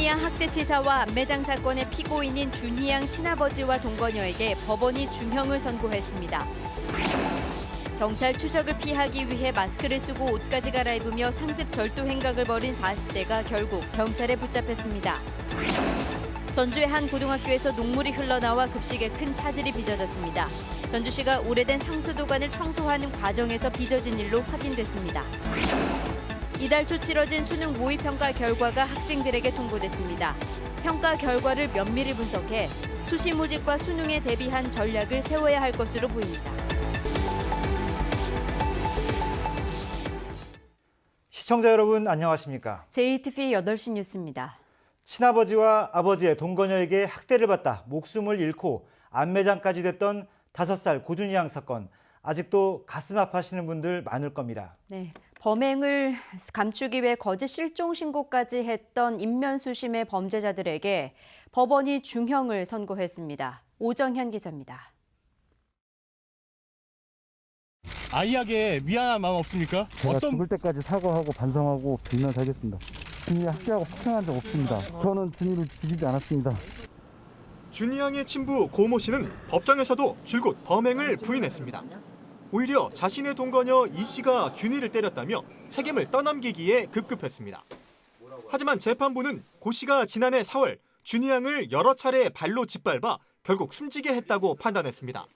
준희양 학대치사와 안매장 사건의 피고인인 준희양 친아버지와 동거녀에게 법원이 중형을 선고했습니다. 경찰 추적을 피하기 위해 마스크를 쓰고 옷까지 갈아입으며 상습 절도 행각을 벌인 40대가 결국 경찰에 붙잡혔습니다. 전주의 한 고등학교에서 녹물이 흘러나와 급식에 큰 차질이 빚어졌습니다. 전주시가 오래된 상수도관을 청소하는 과정에서 빚어진 일로 확인됐습니다. 이달 초 치러진 수능 모의평가 결과가 학생들에게 통보됐습니다. 평가 결과를 면밀히 분석해 수시 모집과 수능에 대비한 전략을 세워야 할 것으로 보입니다. 시청자 여러분 안녕하십니까? JTV 8시 뉴스입니다. 친아버지와 아버지의 동거녀에게 학대를 받다 목숨을 잃고 안매장까지 됐던 5살 고준희양 사건. 아직도 가슴 아파하시는 분들 많을 겁니다. 네, 범행을 감추기 위해 거짓 실종 신고까지 했던 인면수심의 범죄자들에게 법원이 중형을 선고했습니다. 오정현 기자입니다. 아이에게 미안한 마음 없습니까? 제가 죽을 때까지 사과하고 반성하고 빌면서 하겠습니다. 준희 학대하고 폭행한 적 없습니다. 저는 준희를 죽이지 않았습니다. 준희양의 친부 고모 씨는 법정에서도 줄곧 범행을 부인했습니다. 오히려 자신의 동거녀 이 씨가 준희를 때렸다며 책임을 떠넘기기에 급급했습니다. 하지만 재판부는 고 씨가 지난해 4월 준희양을 여러 차례 발로 짓밟아 결국 숨지게 했다고 판단했습니다.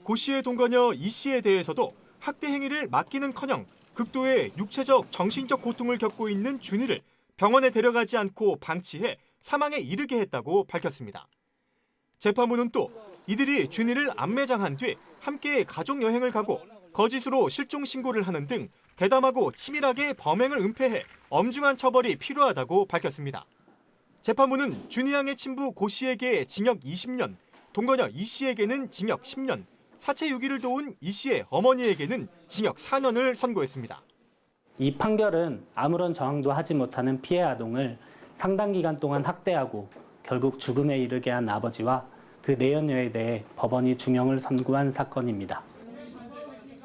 고 씨의 동거녀 이 씨에 대해서도 학대 행위를 막기는커녕 극도의 육체적, 정신적 고통을 겪고 있는 준희를 병원에 데려가지 않고 방치해 사망에 이르게 했다고 밝혔습니다. 재판부는 또 이들이 준희를 안매장한 뒤 함께 가족여행을 가고 거짓으로 실종 신고를 하는 등 대담하고 치밀하게 범행을 은폐해 엄중한 처벌이 필요하다고 밝혔습니다. 재판부는 준희양의 친부 고 씨에게 징역 20년, 동거녀 이 씨에게는 징역 10년, 사체 유기를 도운 이 씨의 어머니에게는 징역 4년을 선고했습니다. 이 판결은 아무런 저항도 하지 못하는 피해 아동을 상당 기간 동안 학대하고 결국 죽음에 이르게 한 아버지와 그 내연녀에 대해 법원이 중형을 선고한 사건입니다.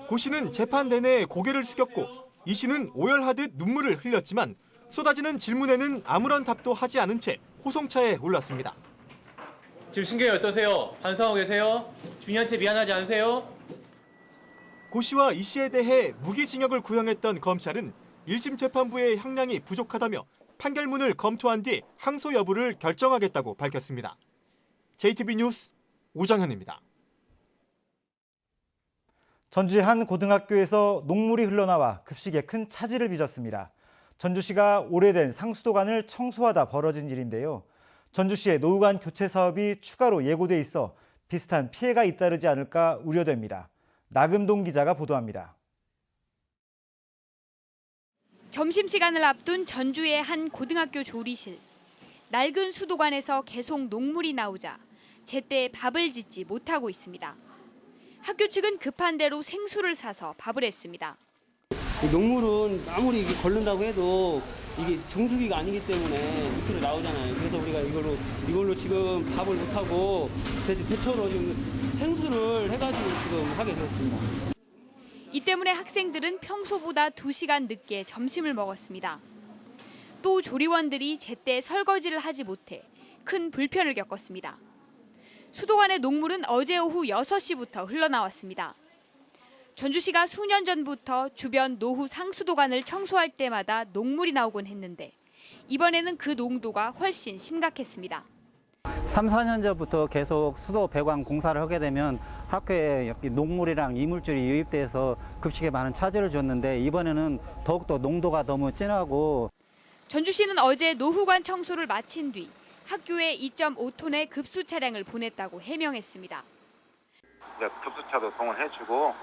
고 씨는 재판 내내 고개를 숙였고 이 씨는 오열하듯 눈물을 흘렸지만 쏟아지는 질문에는 아무런 답도 하지 않은 채 호송차에 올랐습니다. 지금 심경이 어떠세요? 반성하고 계세요? 준이한테 미안하지 않으세요? 고 씨와 이 씨에 대해 무기징역을 구형했던 검찰은 1심 재판부의 형량이 부족하다며 판결문을 검토한 뒤 항소 여부를 결정하겠다고 밝혔습니다. JTB 뉴스 오정현입니다. 전주의 한 고등학교에서 녹물이 흘러나와 급식에 큰 차질을 빚었습니다. 전주시가 오래된 상수도관을 청소하다 벌어진 일인데요. 전주시의 노후관 교체 사업이 추가로 예고돼 있어 비슷한 피해가 잇따르지 않을까 우려됩니다. 나금동 기자가 보도합니다. 점심시간을 앞둔 전주의 한 고등학교 조리실. 낡은 수도관에서 계속 녹물이 나오자 제때 밥을 짓지 못하고 있습니다. 학교 측은 급한 대로 생수를 사서 밥을 했습니다. 녹물은 아무리 이게 걸른다고 해도 이게 정수기가 아니기 때문에 밑으로 나오잖아요. 그래서 우리가 이걸로 지금 밥을 못하고 대신 대처로 지금 생수를 해가지고 지금 하게 되었습니다. 이 때문에 학생들은 평소보다 2시간 늦게 점심을 먹었습니다. 또 조리원들이 제때 설거지를 하지 못해 큰 불편을 겪었습니다. 수도관의 녹물은 어제 오후 6시부터 흘러나왔습니다. 전주시가 수년 전부터 주변 노후 상수도관을 청소할 때마다 녹물이 나오곤 했는데 이번에는 그 농도가 훨씬 심각했습니다. 3, 4년 전부터 계속 수도 배관 공사를 하게 되면 학교에 녹물이랑 이물질이 유입돼서 급식에 많은 차질을 줬는데 이번에는 더욱더 농도가 너무 진하고. 전주시는 어제 노후관 청소를 마친 뒤 학교에 2.5톤의 급수 차량을 보냈다고 해명했습니다. 급수차도 동원해주고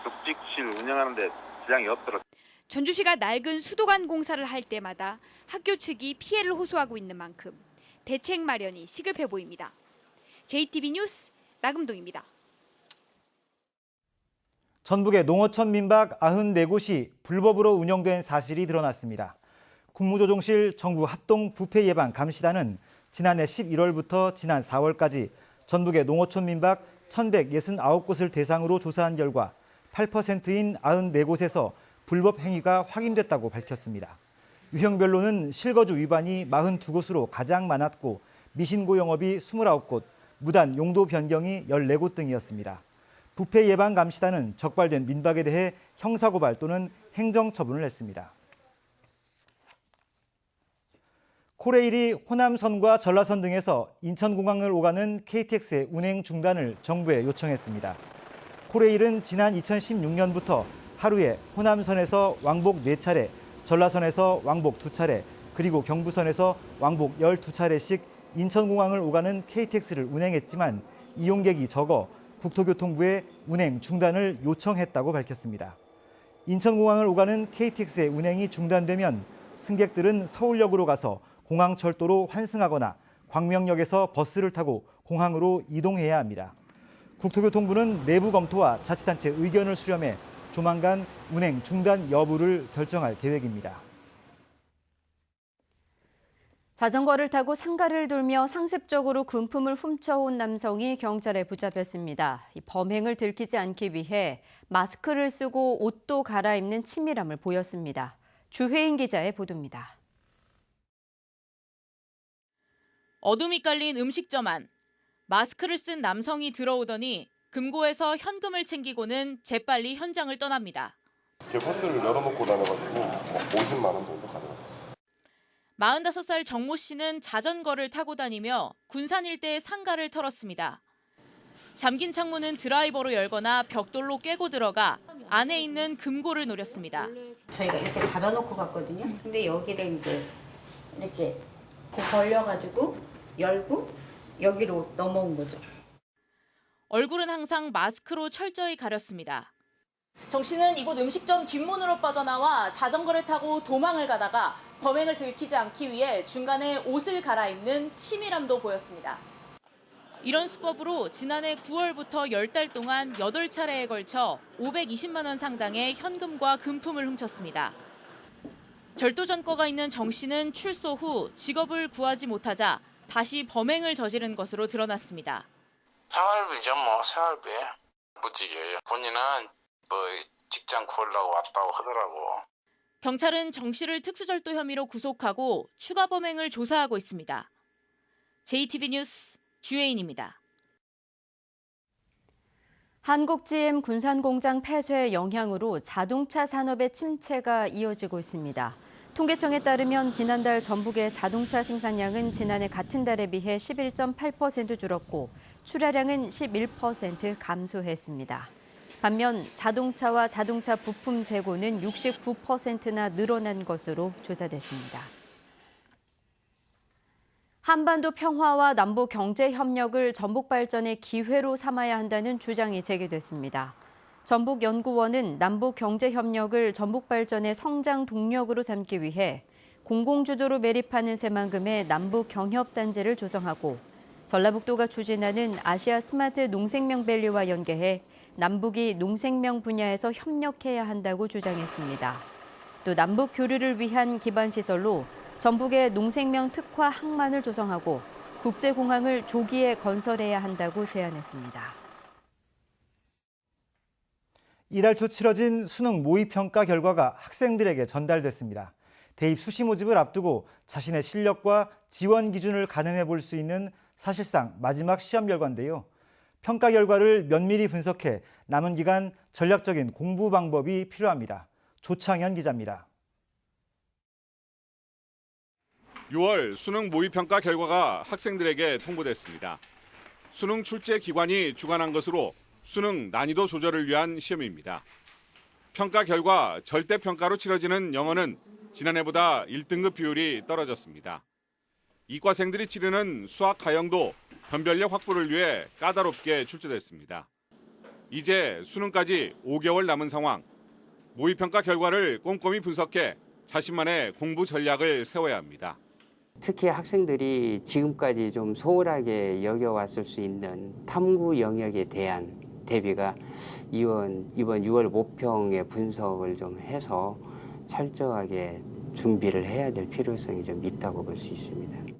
급식실 운영하는 데 지장이 없도록. 전주시가 낡은 수도관 공사를 할 때마다 학교 측이 피해를 호소하고 있는 만큼 대책 마련이 시급해 보입니다. JTB 뉴스 나금동입니다. 전북의 농어촌 민박 94곳이 불법으로 운영된 사실이 드러났습니다. 국무조정실 정부 합동 부패 예방 감시단은 지난해 11월부터 지난 4월까지 전북의 농어촌 민박 1,169곳을 대상으로 조사한 결과 8%인 94곳에서 불법 행위가 확인됐다고 밝혔습니다. 유형별로는 실거주 위반이 42곳으로 가장 많았고 미신고 영업이 29곳, 무단 용도 변경이 14곳 등이었습니다. 부패예방감시단은 적발된 민박에 대해 형사고발 또는 행정처분을 했습니다. 코레일이 호남선과 전라선 등에서 인천공항을 오가는 KTX의 운행 중단을 정부에 요청했습니다. 코레일은 지난 2016년부터 하루에 호남선에서 왕복 4차례, 전라선에서 왕복 2차례, 그리고 경부선에서 왕복 12차례씩 인천공항을 오가는 KTX를 운행했지만 이용객이 적어 국토교통부에 운행 중단을 요청했다고 밝혔습니다. 인천공항을 오가는 KTX의 운행이 중단되면 승객들은 서울역으로 가서 공항철도로 환승하거나 광명역에서 버스를 타고 공항으로 이동해야 합니다. 국토교통부는 내부 검토와 자치단체 의견을 수렴해 조만간 운행 중단 여부를 결정할 계획입니다. 자전거를 타고 상가를 돌며 상습적으로 금품을 훔쳐온 남성이 경찰에 붙잡혔습니다. 이 범행을 들키지 않기 위해 마스크를 쓰고 옷도 갈아입는 치밀함을 보였습니다. 주혜인 기자의 보도입니다. 어둠이 깔린 음식점 안. 마스크를 쓴 남성이 들어오더니 금고에서 현금을 챙기고는 재빨리 현장을 떠납니다. 버스를 열어놓고 다녀가지고 50만 원 정도 가져갔었어요. 45살 정모 씨는 자전거를 타고 다니며 군산 일대의 상가를 털었습니다. 잠긴 창문은 드라이버로 열거나 벽돌로 깨고 들어가 안에 있는 금고를 노렸습니다. 저희가 이렇게 닫아놓고 갔거든요. 근데 여기를 이제 이렇게 벌려가지고 열고 여기로 넘어온 거죠. 얼굴은 항상 마스크로 철저히 가렸습니다. 정 씨는 이곳 음식점 뒷문으로 빠져나와 자전거를 타고 도망을 가다가 범행을 들키지 않기 위해 중간에 옷을 갈아입는 치밀함도 보였습니다. 이런 수법으로 지난해 9월부터 10달 동안 8차례에 걸쳐 520만 원 상당의 현금과 금품을 훔쳤습니다. 절도 전과가 있는 정 씨는 출소 후 직업을 구하지 못하자 다시 범행을 저지른 것으로 드러났습니다. 생활비죠, 생활비. 무직이에요. 본인은 직장 구하려고 왔다고 하더라고. 경찰은 정 씨를 특수절도 혐의로 구속하고 추가 범행을 조사하고 있습니다. JTB 뉴스 주혜인입니다. 한국 GM 군산공장 폐쇄의 영향으로 자동차 산업의 침체가 이어지고 있습니다. 통계청에 따르면 지난달 전북의 자동차 생산량은 지난해 같은 달에 비해 11.8% 줄었고 출하량은 11% 감소했습니다. 반면 자동차와 자동차 부품 재고는 69%나 늘어난 것으로 조사됐습니다. 한반도 평화와 남북 경제 협력을 전북 발전의 기회로 삼아야 한다는 주장이 제기됐습니다. 전북연구원은 남북 경제 협력을 전북 발전의 성장 동력으로 삼기 위해 공공주도로 매립하는 새만금의 남북 경협단지를 조성하고 전라북도가 추진하는 아시아 스마트 농생명밸리와 연계해 남북이 농생명 분야에서 협력해야 한다고 주장했습니다. 또 남북 교류를 위한 기반시설로 전북의 농생명 특화 항만을 조성하고 국제공항을 조기에 건설해야 한다고 제안했습니다. 이달 초 치러진 수능 모의평가 결과가 학생들에게 전달됐습니다. 대입 수시 모집을 앞두고 자신의 실력과 지원 기준을 가늠해 볼 수 있는 사실상 마지막 시험 결과인데요. 평가 결과를 면밀히 분석해 남은 기간 전략적인 공부 방법이 필요합니다. 조창현 기자입니다. 6월 수능 모의평가 결과가 학생들에게 통보됐습니다. 수능 출제 기관이 주관한 것으로 수능 난이도 조절을 위한 시험입니다. 평가 결과 절대평가로 치러지는 영어는 지난해보다 1등급 비율이 떨어졌습니다. 이과생들이 치르는 수학 가형도 변별력 확보를 위해 까다롭게 출제됐습니다. 이제 수능까지 5개월 남은 상황. 모의평가 결과를 꼼꼼히 분석해 자신만의 공부 전략을 세워야 합니다. 특히 학생들이 지금까지 좀 소홀하게 여겨왔을 수 있는 탐구 영역에 대한 대비가 이번 6월 모평의 분석을 좀 해서 철저하게 준비를 해야 될 필요성이 좀 있다고 볼 수 있습니다.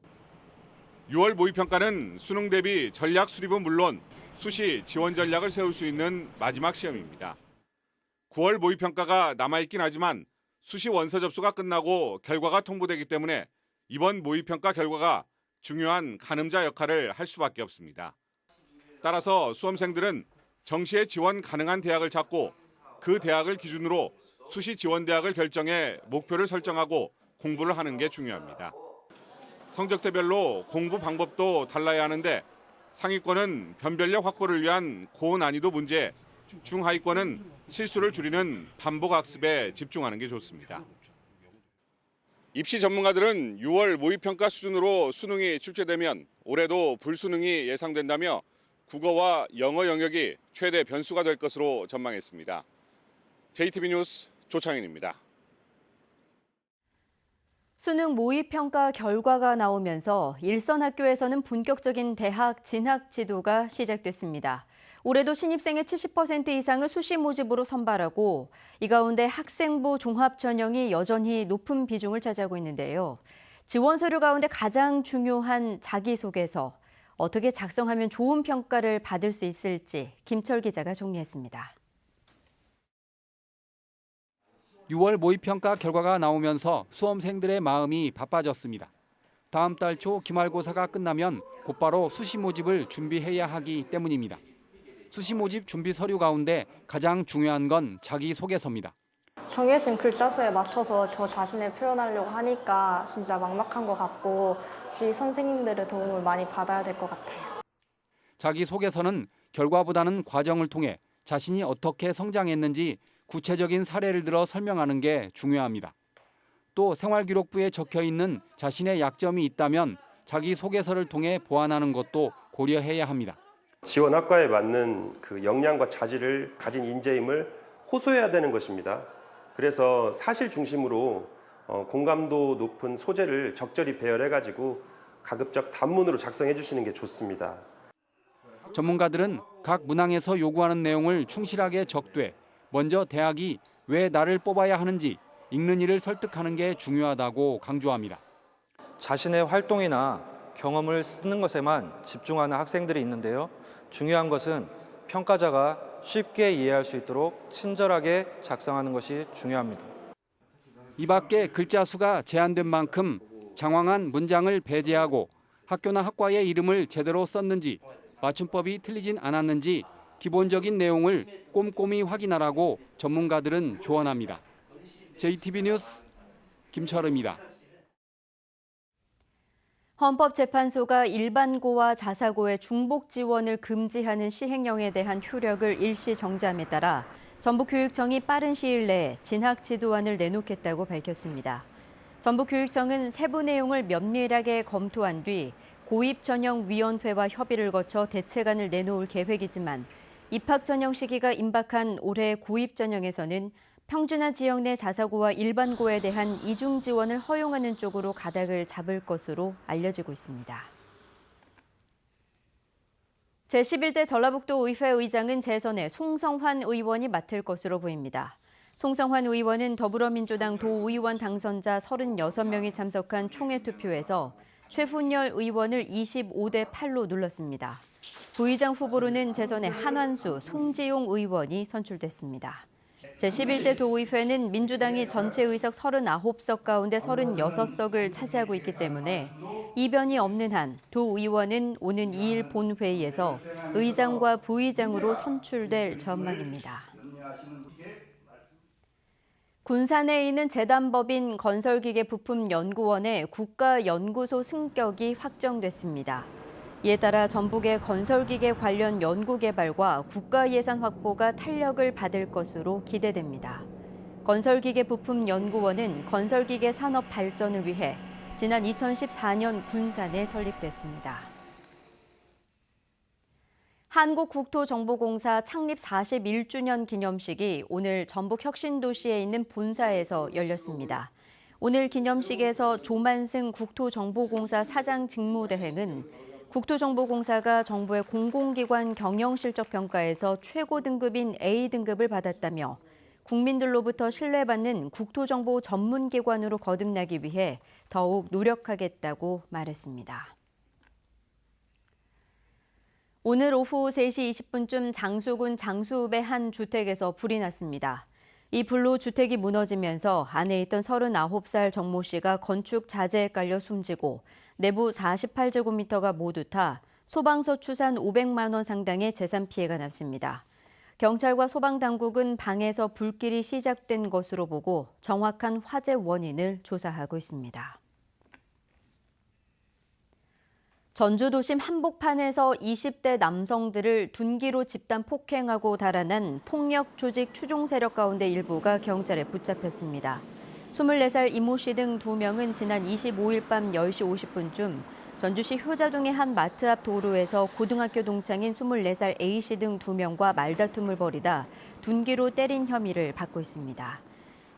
6월 모의평가는 수능 대비 전략 수립은 물론 수시 지원 전략을 세울 수 있는 마지막 시험입니다. 9월 모의평가가 남아있긴 하지만 수시 원서 접수가 끝나고 결과가 통보되기 때문에 이번 모의평가 결과가 중요한 가늠자 역할을 할 수밖에 없습니다. 따라서 수험생들은 정시에 지원 가능한 대학을 찾고 그 대학을 기준으로 수시 지원 대학을 결정해 목표를 설정하고 공부를 하는 게 중요합니다. 성적대별로 공부 방법도 달라야 하는데 상위권은 변별력 확보를 위한 고난이도 문제, 중하위권은 실수를 줄이는 반복 학습에 집중하는 게 좋습니다. 입시 전문가들은 6월 모의평가 수준으로 수능이 출제되면 올해도 불수능이 예상된다며 국어와 영어 영역이 최대 변수가 될 것으로 전망했습니다. JTB 뉴스 조창인입니다. 수능 모의평가 결과가 나오면서 일선 학교에서는 본격적인 대학 진학 지도가 시작됐습니다. 올해도 신입생의 70% 이상을 수시 모집으로 선발하고 이 가운데 학생부 종합 전형이 여전히 높은 비중을 차지하고 있는데요. 지원 서류 가운데 가장 중요한 자기소개서, 어떻게 작성하면 좋은 평가를 받을 수 있을지 김철 기자가 정리했습니다. 6월 모의평가 결과가 나오면서 수험생들의 마음이 바빠졌습니다. 다음 달 초 기말고사가 끝나면 곧바로 수시 모집을 준비해야 하기 때문입니다. 수시 모집 준비 서류 가운데 가장 중요한 건 자기소개서입니다. 정해진 글자수에 맞춰서 저 자신을 표현하려고 하니까 진짜 막막한 것 같고 주위 선생님들의 도움을 많이 받아야 될 것 같아요. 자기소개서는 결과보다는 과정을 통해 자신이 어떻게 성장했는지 구체적인 사례를 들어 설명하는 게 중요합니다. 또 생활기록부에 적혀 있는 자신의 약점이 있다면 자기소개서를 통해 보완하는 것도 고려해야 합니다. 지원 학과에 맞는 그 역량과 자질을 가진 인재임을 호소해야 되는 것입니다. 그래서 사실 중심으로 공감도 높은 소재를 적절히 배열해가지고 가급적 단문으로 작성해 주시는 게 좋습니다. 전문가들은 각 문항에서 요구하는 내용을 충실하게 적되 먼저 대학이 왜 나를 뽑아야 하는지 읽는 이를 설득하는 게 중요하다고 강조합니다. 자신의 활동이나 경험을 쓰는 것에만 집중하는 학생들이 있는데요. 중요한 것은 평가자가 쉽게 이해할 수 있도록 친절하게 작성하는 것이 중요합니다. 이 밖에 글자 수가 제한된 만큼 장황한 문장을 배제하고 학교나 학과의 이름을 제대로 썼는지 맞춤법이 틀리진 않았는지 기본적인 내용을 꼼꼼히 확인하라고 전문가들은 조언합니다. JTB 뉴스 김철우입니다. 헌법재판소가 일반고와 자사고의 중복 지원을 금지하는 시행령에 대한 효력을 일시 정지함에 따라 전북교육청이 빠른 시일 내에 진학 지도안을 내놓겠다고 밝혔습니다. 전북교육청은 세부 내용을 면밀하게 검토한 뒤 고입전형위원회와 협의를 거쳐 대책안을 내놓을 계획이지만 입학 전형 시기가 임박한 올해 고입전형에서는 평준화 지역 내 자사고와 일반고에 대한 이중 지원을 허용하는 쪽으로 가닥을 잡을 것으로 알려지고 있습니다. 제11대 전라북도 의회 의장은 재선에 송성환 의원이 맡을 것으로 보입니다. 송성환 의원은 더불어민주당 도의원 당선자 36명이 참석한 총회 투표에서 최훈열 의원을 25대 8로 눌렀습니다. 부의장 후보로는 재선에 한완수, 송지용 의원이 선출됐습니다. 제11대 도의회는 민주당이 전체 의석 39석 가운데 36석을 차지하고 있기 때문에 이변이 없는 한 도 의원은 오는 2일 본회의에서 의장과 부의장으로 선출될 전망입니다. 군산에 있는 재단법인 건설기계 부품연구원의 국가연구소 승격이 확정됐습니다. 이에 따라 전북의 건설기계 관련 연구개발과 국가예산 확보가 탄력을 받을 것으로 기대됩니다. 건설기계 부품연구원은 건설기계 산업 발전을 위해 지난 2014년 군산에 설립됐습니다. 한국국토정보공사 창립 41주년 기념식이 오늘 전북 혁신도시에 있는 본사에서 열렸습니다. 오늘 기념식에서 조만승 국토정보공사 사장 직무대행은 국토정보공사가 정부의 공공기관 경영실적평가에서 최고 등급인 A등급을 받았다며 국민들로부터 신뢰받는 국토정보 전문기관으로 거듭나기 위해 더욱 노력하겠다고 말했습니다. 오늘 오후 3시 20분쯤 장수군 장수읍의 한 주택에서 불이 났습니다. 이 불로 주택이 무너지면서 안에 있던 39살 정모 씨가 건축 자재에 깔려 숨지고 내부 48제곱미터가 모두 타 소방서 추산 500만 원 상당의 재산 피해가 났습니다. 경찰과 소방당국은 방에서 불길이 시작된 것으로 보고 정확한 화재 원인을 조사하고 있습니다. 전주 도심 한복판에서 20대 남성들을 둔기로 집단 폭행하고 달아난 폭력 조직 추종 세력 가운데 일부가 경찰에 붙잡혔습니다. 24살 이모 씨 등 2명은 지난 25일 밤 10시 50분쯤 전주시 효자동의 한 마트 앞 도로에서 고등학교 동창인 24살 A 씨 등 2명과 말다툼을 벌이다 둔기로 때린 혐의를 받고 있습니다.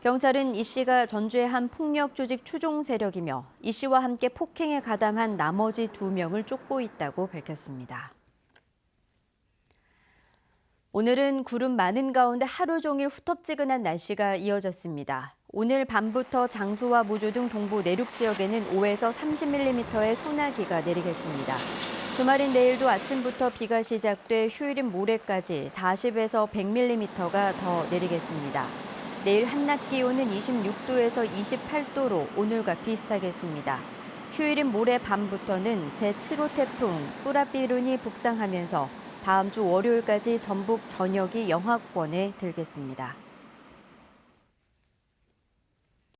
경찰은 이 씨가 전주의 한 폭력 조직 추종 세력이며 이 씨와 함께 폭행에 가담한 나머지 2명을 쫓고 있다고 밝혔습니다. 오늘은 구름 많은 가운데 하루 종일 후텁지근한 날씨가 이어졌습니다. 오늘 밤부터 장소와 무주 등 동부 내륙 지역에는 5에서 30mm의 소나기가 내리겠습니다. 주말인 내일도 아침부터 비가 시작돼 휴일인 모레까지 40에서 100mm가 더 내리겠습니다. 내일 한낮 기온은 26도에서 28도로 오늘과 비슷하겠습니다. 휴일인 모레 밤부터는 제7호 태풍 뿌라비룬이 북상하면서 다음 주 월요일까지 전북 전역이 영하권에 들겠습니다.